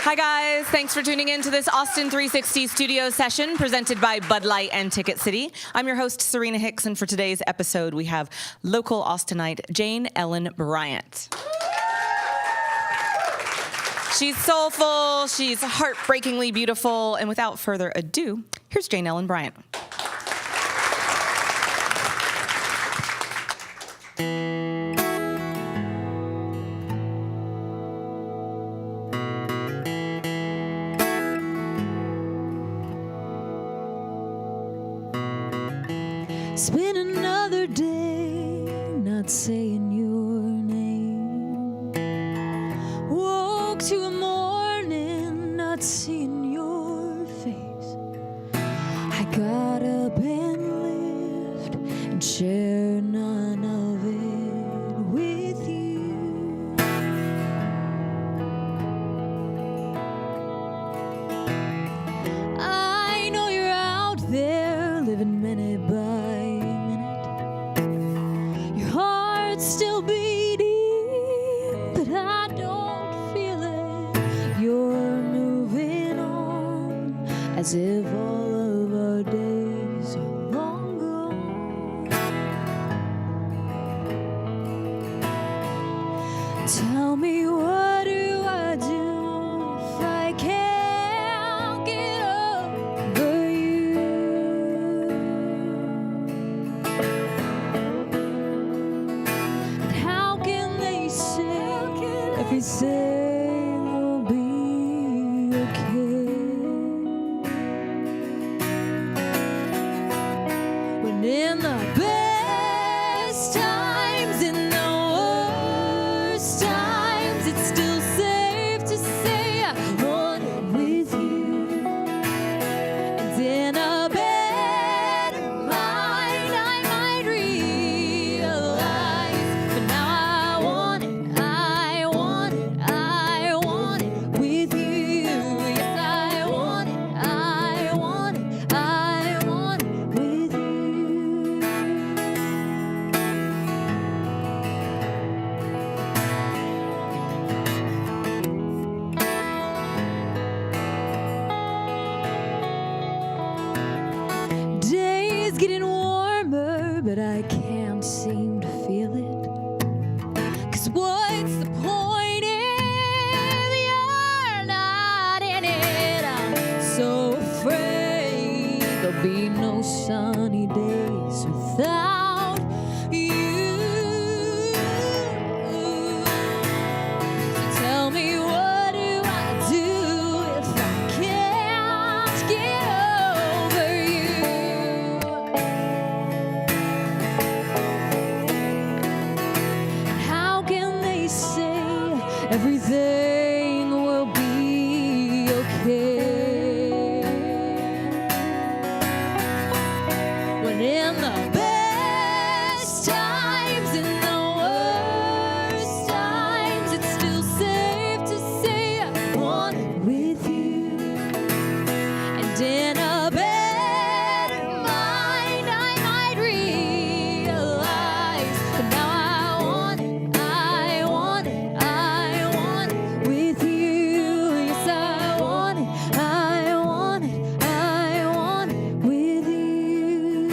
Hi, guys. Thanks for tuning in to this Austin360 studio session presented by Bud Light and Ticket City. I'm your host, Serena Hicks, and for today's episode, we have local Austinite Jane Ellen Bryant. She's soulful, she's heartbreakingly beautiful, and without further ado, here's Jane Ellen Bryant. It's been another day not saying your name. Woke to a morning not seeing your face. I got up and lived and shared none of it with you. I know you're out there living minute by still beating, but I don't feel it. You're moving on as if all of our days are long gone. Tell me, what do I do if I can't get over you? Everything will be okay. When in the best times, in the worst times, it's still safe to say I want it with you. And in a better mind, I might realize, but now I want it. Days getting warmer, but I can't seem to feel it. 'Cause what's the point if you're not in it? I'm so afraid there'll be no sunny days without you. So tell me, what do I do if I can't get over you? How can they say everything will be okay when in the best times, in the worst times, it's still safe to say I want it with you? And in a better mind, I might realize, but now I want it, I want it, I want it with you. Yes, I want it, I want it, I want it with you.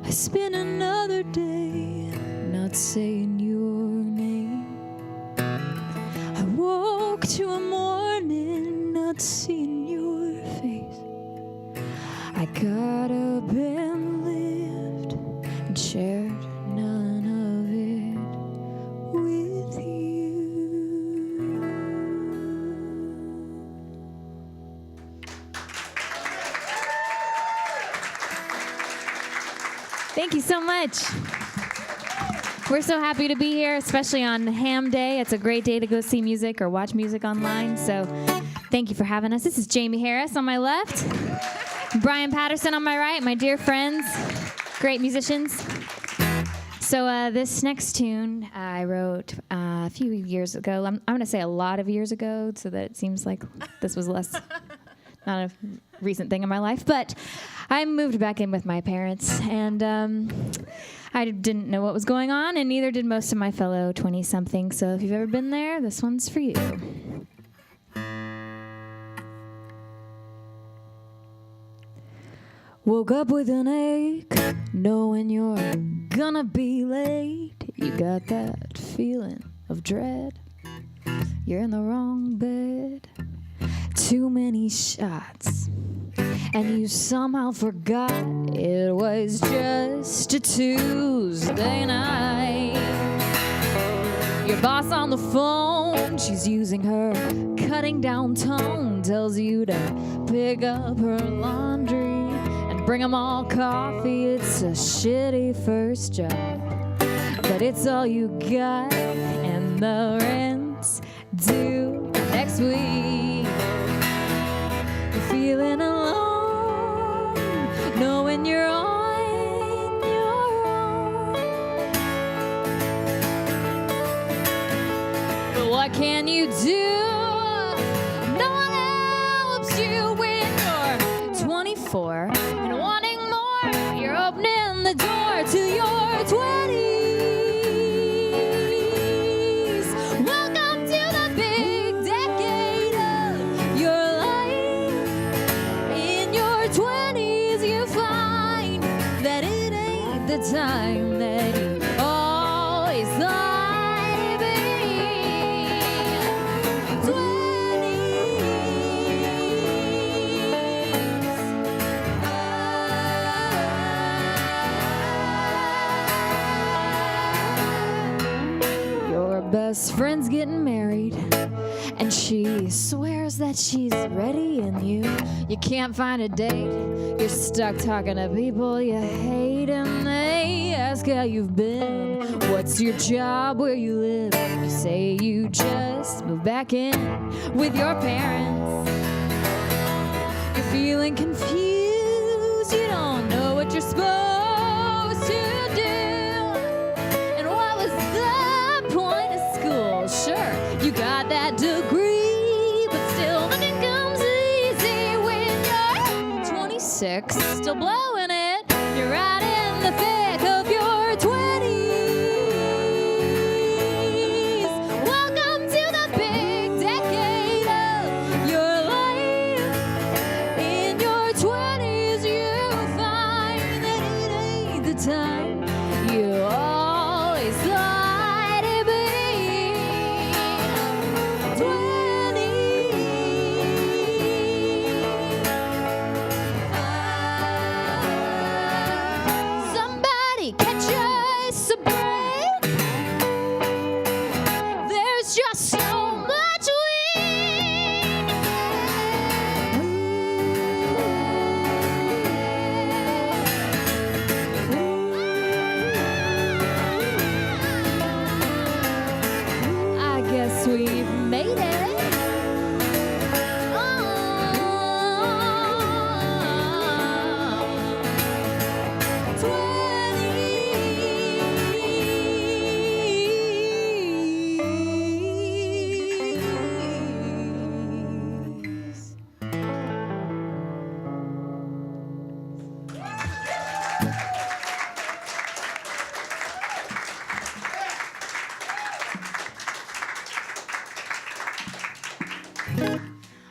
I spent another day not saying your name. I woke to a morning not seeing your face. I got up and lived and shared none of it with you. Thank you so much. We're so happy to be here, especially on Ham Day. It's a great day to go see music or watch music online. So thank you for having us. This is Jamie Harris on my left, Bryant Patterson on my right, my dear friends, great musicians. So this next tune I wrote a few years ago. I'm going to say a lot of years ago so that it seems like this was not a recent thing in my life. But I moved back in with my parents, and I didn't know what was going on, and neither did most of my fellow 20-somethings. So if you've ever been there, this one's for you. Woke up with an ache, knowing you're gonna be late. You got that feeling of dread. You're in the wrong bed. Too many shots, and you somehow forgot it was just a Tuesday night. Your boss on the phone, she's using her cutting down tone, tells you to pick up her laundry and bring 'em all coffee. It's a shitty first job, but it's all you got, and the rent's due next week. You're feeling alone, knowing you're on your own. But what can you do? No one helps you when you're 24 and wanting more. You're opening the door to your 20s. Welcome to the big decade of your life. In your 20s, you find that it ain't the time that you always thought it'd be. 20s. Your best friend's getting married, and she swears that she's ready, and you can't find a date. You're stuck talking to people you hate, and they ask how you've been. What's your job, where you live? You say you just moved back in with your parents. You're feeling confused, you don't know what you're supposed to do. And what was the point of school? Sure, you got that degree, but still nothing comes easy when you're 26, still blowing it. You're right in the thick of your 20s. Welcome to the big decade of your life. In your 20s, you find that it ain't the time you always thought it'd be. 20. Somebody catch us a break. There's just so much I guess we've made it.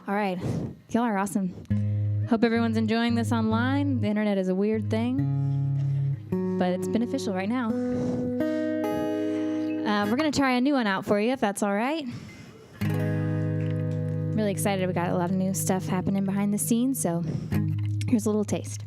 All right, y'all are awesome. Hope everyone's enjoying this online. The internet is a weird thing. but it's beneficial right now. We're going to try a new one out for you, if that's all right. Really excited. We got a lot of new stuff happening behind the scenes, so here's a little taste.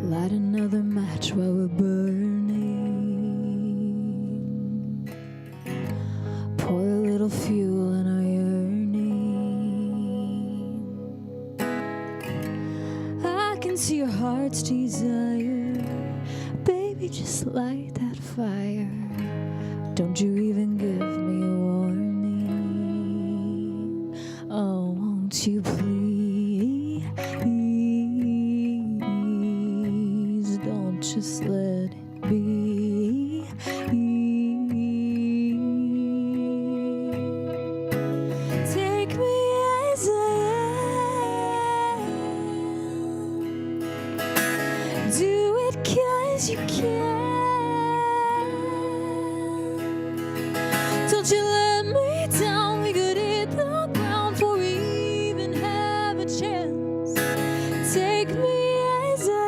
Light another match while we're burning. Pour a little fuel in our yearning. I can see your heart's desire. Baby, just light that fire. Don't you even give me a warning. Oh, won't you please? Just let it be. Take me as I am. Do it 'cause you can. Don't you let me down. We could hit the ground before we even have a chance. Take me as I am.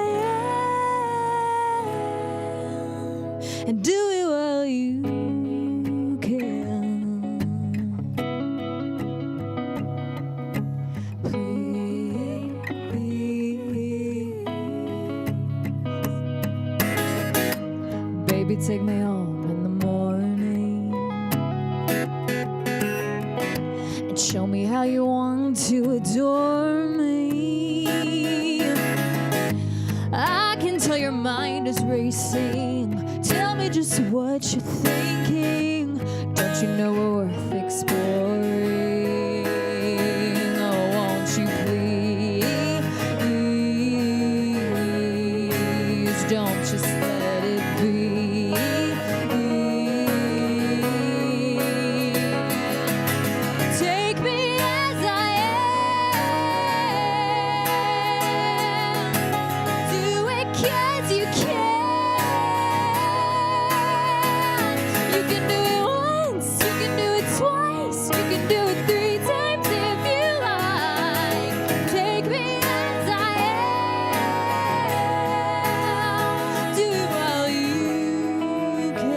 And do it while you can. Please. Baby, take me home in the morning and show me how you want to adore me. I can tell your mind is racing. Tell me just what you're thinking. Don't you know we're worth exploring? Oh, won't you please? Don't just let it be. Take me as I am. Do it 'cause you can. You can do it once, you can do it twice, you can do it 3 times if you like. Take me as I am. Do it while you can.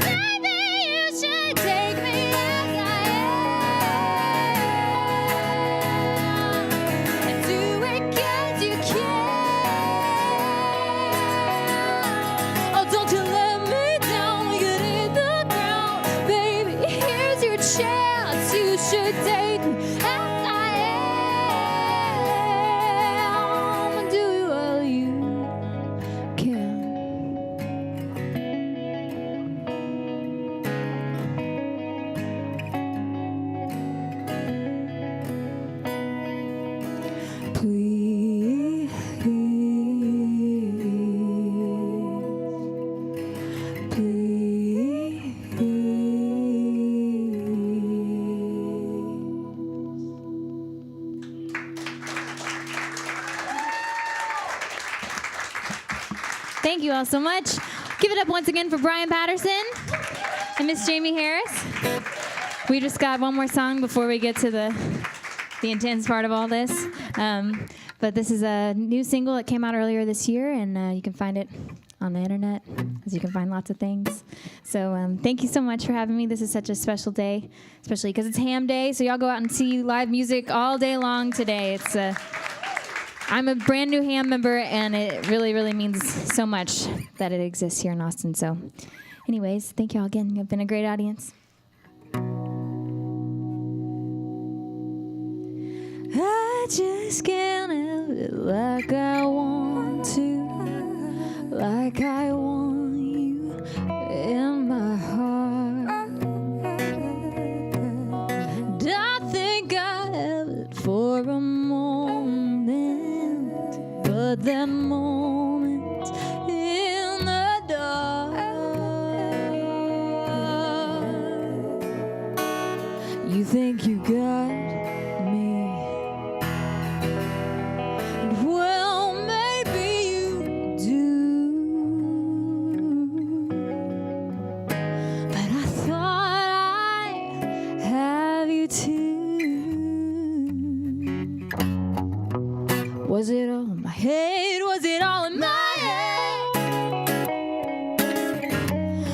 Maybe you should take me as I am. And do it 'cause you can. Oh, don't you let me down. We could hit the ground. Baby, here's your chance. You should take me as I am. And do it while you can. Please. Thank you all so much. Give it up once again for Brian Patterson and Miss Jamie Harris. We just got one more song before we get to the intense part of all this. But this is a new single that came out earlier this year, and you can find it on the internet, as you can find lots of things. So thank you so much for having me. This is such a special day, especially because it's Ham Day, so y'all go out and see live music all day long today. I'm a brand new Ham member, and it really, really means so much that it exists here in Austin. So anyways, thank y'all again. You've been a great audience. I just can't have it like I want to, like I want you in my heart. And I You think you got me? And well, maybe you do. But I thought I have you too. Was it all in my head? Was it all in my head?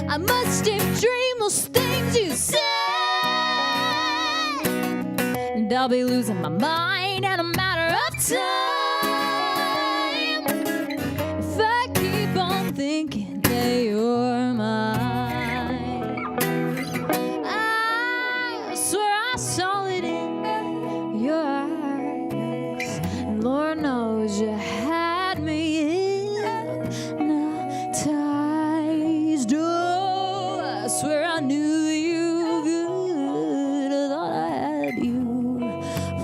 I must have dreamed those things you said. And I'll be losing my mind in a matter of time if I keep on thinking that you're mine. I swear I saw it in your eyes, and Lord knows you had me hypnotized. Oh, I swear I knew you good. I thought I had you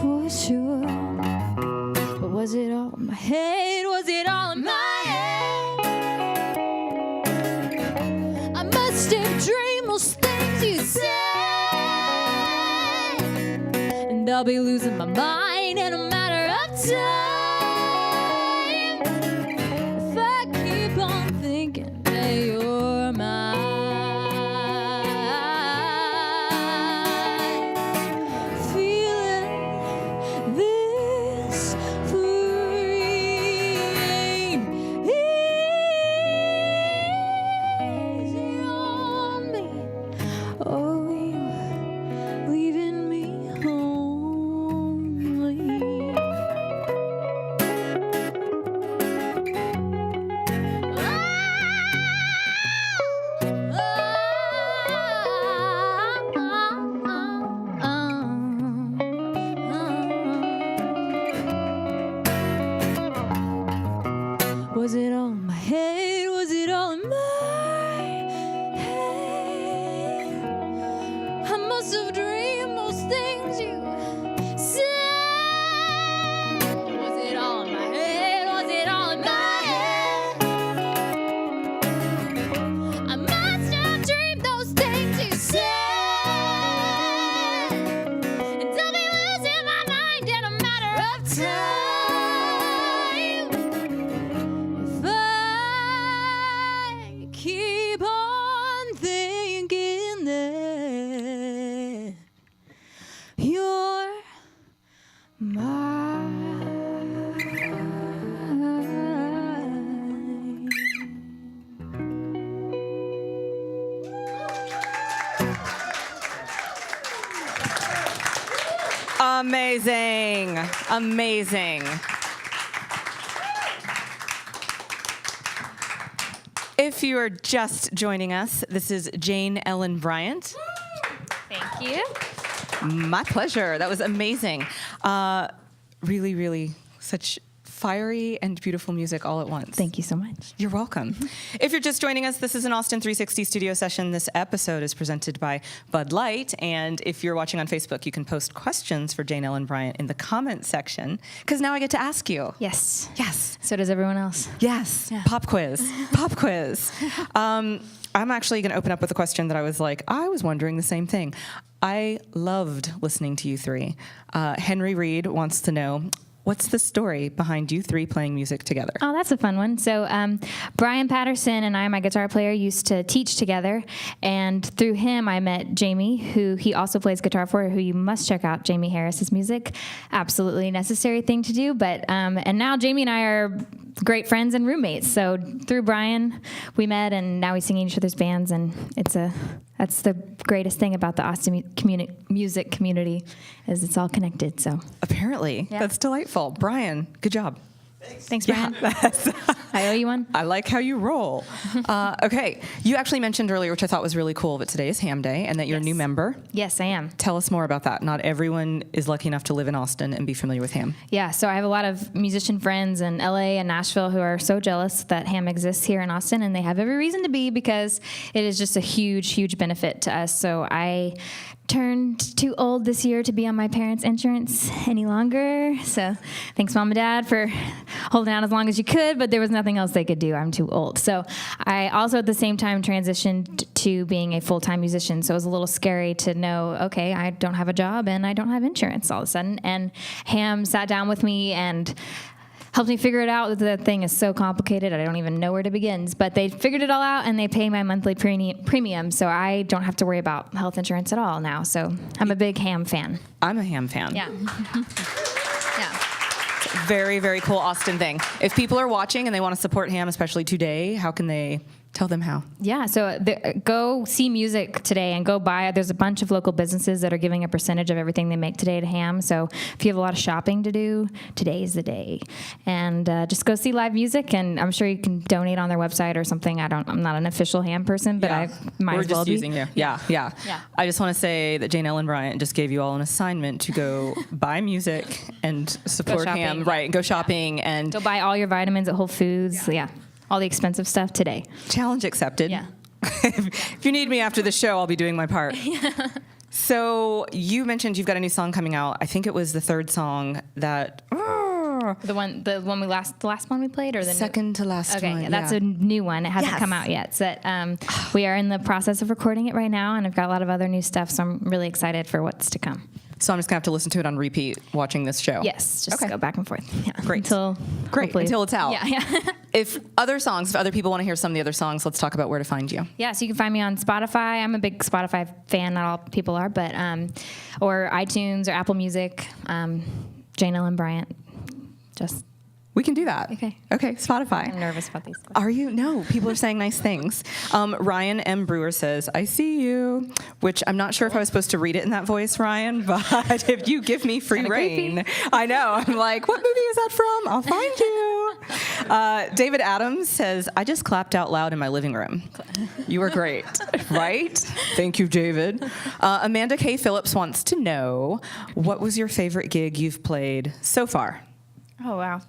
for sure. But was it all in my head? Was it all in my head? I must have dreamed those things you said. And I'll be losing my mind in a matter of time if I keep on thinking that you're mine. Feeling this free ain't easy on me. Oh, you're leaving me lonely. Was it all in my head? Was it all in my head? I must have dreamed those things you said. Was it all in my head? Was it all in my head? I must have dreamed those things you said. And I'll be losing my mind in a matter of time if I keep on thinking that you're mine. Amazing. Amazing. If you are just joining us, this is Jane Ellen Bryant. Thank you. My pleasure. That was amazing. Really, really such fiery and beautiful music all at once. Thank you so much. You're welcome. If you're just joining us, this is an Austin360 studio session. This episode is presented by Bud Light. And if you're watching on Facebook, you can post questions for Jane Ellen Bryant in the comments section, because now I get to ask you. Yes. Yes. So does everyone else. Yes. Yeah. Pop quiz. Pop quiz. I'm actually going to open up with a question that I was wondering the same thing. I loved listening to you three. Henry Reed wants to know, what's the story behind you three playing music together? Oh, that's a fun one. So Brian Patterson and I, my guitar player, used to teach together. And through him, I met Jamie, who he also plays guitar for, who you must check out, Jamie Harris's music. Absolutely necessary thing to do. But and now Jamie and I are great friends and roommates. So through Brian, we met, and now we sing in each other's bands. And that's the greatest thing about the Austin music community, is it's all connected. So apparently, yeah. That's delightful. Brian, good job. Thanks, Brian. Yeah, I owe you one. I like how you roll. Okay, you actually mentioned earlier, which I thought was really cool, that today is Ham Day and that you're a new member. Yes, I am. Tell us more about that. Not everyone is lucky enough to live in Austin and be familiar with Ham. Yeah, so I have a lot of musician friends in LA and Nashville who are so jealous that Ham exists here in Austin, and they have every reason to be, because it is just a huge, huge benefit to us. So I turned too old this year to be on my parents' insurance any longer. So thanks, Mom and Dad, for holding out as long as you could, but there was nothing else they could do. I'm too old. So I also at the same time transitioned to being a full-time musician. So it was a little scary to know, okay, I don't have a job and I don't have insurance all of a sudden. And Ham sat down with me and helped me figure it out. The thing is so complicated, I don't even know where to begin. But they figured it all out, and they pay my monthly premium, so I don't have to worry about health insurance at all now. So I'm a big Ham fan. I'm a Ham fan. Yeah. Yeah. Very, very cool Austin thing. If people are watching and they want to support Ham, especially today, how can they tell them how? Yeah, so go see music today and go buy. There's a bunch of local businesses that are giving a percentage of everything they make today to Ham. So if you have a lot of shopping to do, today's the day. And just go see live music, and I'm sure you can donate on their website or something. I'm not an official Ham person, but I might as well be. We're just using you. Yeah. I just want to say that Jane Ellen Bryant just gave you all an assignment to go buy music and support Ham. Right, go shopping and go buy all your vitamins at Whole Foods. Yeah. All the expensive stuff today. Challenge accepted. Yeah. If you need me after the show, I'll be doing my part. Yeah. So you mentioned you've got a new song coming out. I think it was the third song that. The last one we played, or the second to last one. Okay, that's a new one. It hasn't come out yet. So we are in the process of recording it right now, and I've got a lot of other new stuff. So I'm really excited for what's to come. So I'm just gonna have to listen to it on repeat watching this show. Yes, just go back and forth. Yeah. Great. Until it's out. Yeah. If other people want to hear some of the other songs, let's talk about where to find you. Yeah, so you can find me on Spotify. I'm a big Spotify fan. Not all people are, but or iTunes or Apple Music. Jane Ellen Bryant. We can do that. Okay. Spotify. I'm nervous about these. Are you? No, people are saying nice things. Ryan M. Brewer says, I see you, which I'm not sure if I was supposed to read it in that voice, Ryan, but if you give me free reign, I know. I'm like, what movie is that from? I'll find you. David Adams says, I just clapped out loud in my living room. You were great, right? Thank you, David. Amanda K. Phillips wants to know, what was your favorite gig you've played so far? Oh, wow.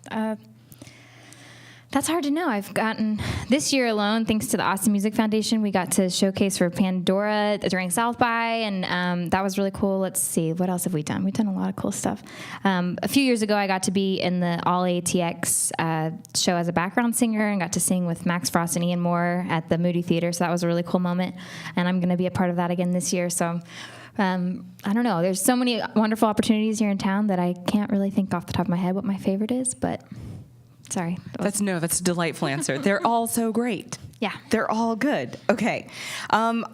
That's hard to know. I've gotten, this year alone, thanks to the Austin Music Foundation, we got to showcase for Pandora during South by, and that was really cool. Let's see, what else have we done? We've done a lot of cool stuff. A few years ago, I got to be in the All ATX show as a background singer and got to sing with Max Frost and Ian Moore at the Moody Theater, so that was a really cool moment, and I'm going to be a part of that again this year, so I don't know. There's so many wonderful opportunities here in town that I can't really think off the top of my head what my favorite is, but sorry. That's a delightful answer. They're all so great. Yeah. They're all good. Okay. I'm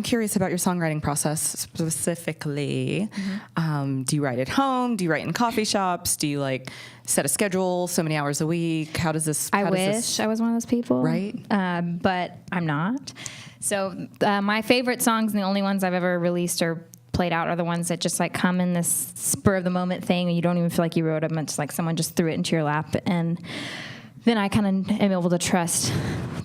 curious about your songwriting process specifically. Mm-hmm. Do you write at home? Do you write in coffee shops? Do you set a schedule, so many hours a week? How does this? I wish I was one of those people. Right. But I'm not. So my favorite songs and the only ones I've ever released or played out are the ones that just come in this spur of the moment thing, and you don't even feel like you wrote them. It's like someone just threw it into your lap, and then I kind of am able to trust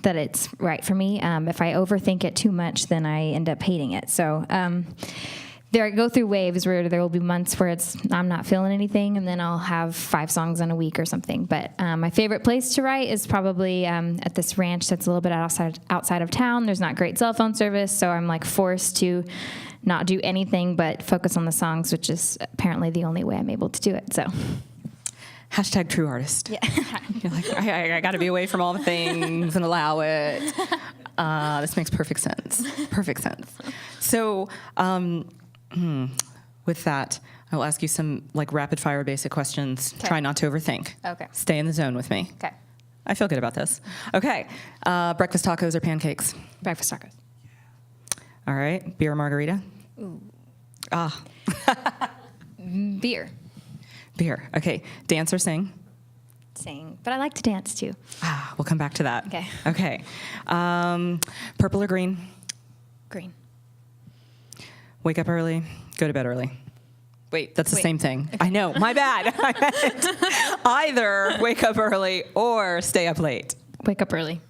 that it's right for me. If I overthink it too much, then I end up hating it. So I go through waves where there will be months where I'm not feeling anything, and then I'll have 5 songs in a week or something. But my favorite place to write is probably at this ranch that's a little bit outside of town. There's not great cell phone service, so I'm forced to not do anything but focus on the songs, which is apparently the only way I'm able to do it. So. # true artist. Yeah. You're like, I got to be away from all the things and allow it. This makes perfect sense. Perfect sense. So, with that, I will ask you some rapid fire basic questions. Okay. Try not to overthink. Okay. Stay in the zone with me. Okay. I feel good about this. Okay. Breakfast tacos or pancakes? Breakfast tacos. All right. Beer or margarita? Ooh. Beer. Beer. Okay. Dance or sing? Sing. But I like to dance too. We'll come back to that. Okay. Okay. Purple or green? Green. Wake up early, go to bed early. Wait, that's the same thing. Okay. I know, my bad. I meant either wake up early or stay up late. Wake up early.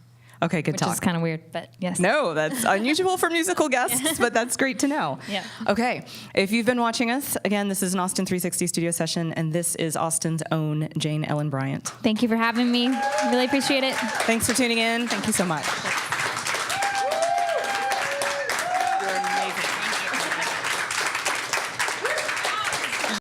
Okay, good Which talk. is kind of weird, but yes. No, that's unusual for musical guests, but that's great to know. Yeah. Okay, if you've been watching us, again, this is an Austin360 studio session, and this is Austin's own Jane Ellen Bryant. Thank you for having me. Really appreciate it. Thanks for tuning in. Thank you so much.